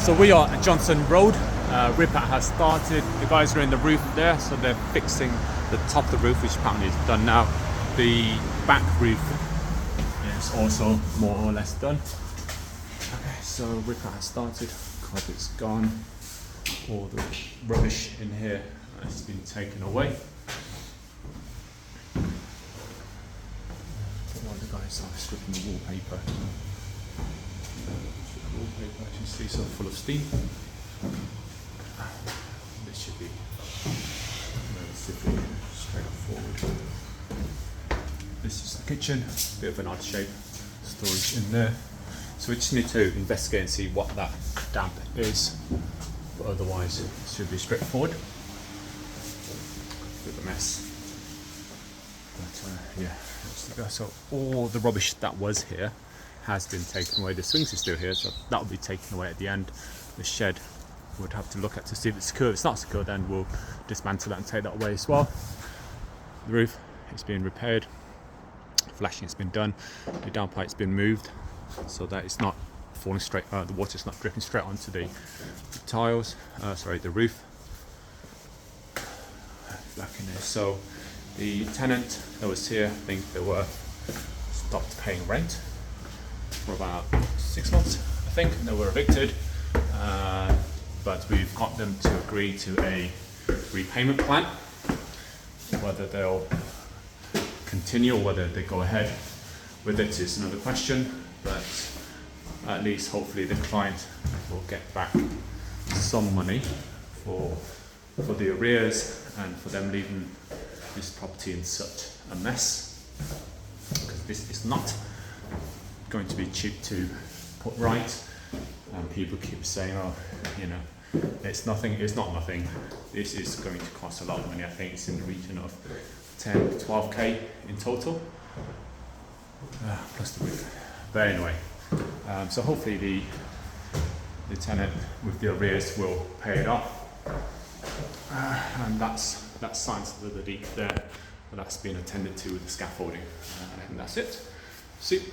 So we are at Johnson Road. Rip out has started. The guys are in the roof there, so they're fixing the top of the roof, which apparently is done now. The back roof is also more or less done. Okay, so rip out has started. Carpet's gone. All the rubbish in here has been taken away. One of the guys are stripping the wallpaper. Wallpaper, as you see, so full of steam. This should be relatively straightforward. This is the kitchen, bit of an odd shape, storage in there. So we just need to investigate and see what that damp is, but otherwise it should be straightforward. Bit of a mess. But yeah, so all the rubbish that was here has been taken away. The swings are still here, so that will be taken away at the end. The shed would have to look at to see if it's secure. If it's not secure, then we'll dismantle that and take that away as well. The roof is being repaired. Flashing has been done. The downpipe's been moved so that it's not falling straight. The water's not dripping straight onto the tiles. The roof. Back in there. So the tenant that was here, I think they were stopped paying rent for about 6 months, I think, and they were evicted, but we've got them to agree to a repayment plan. Whether they'll continue or whether they go ahead with it is another question, but at least hopefully the client will get back some money for the arrears and for them leaving this property in such a mess, because this is not going to be cheap to put right, and people keep saying, oh, you know, it's nothing. It's not nothing. This is going to cost a lot of money. I think it's in the region of 10 to 12k in total, plus the roof. But anyway, so hopefully the tenant with the arrears will pay it off, and that's signs of the leak there, but that's been attended to with the scaffolding, and that's it. See.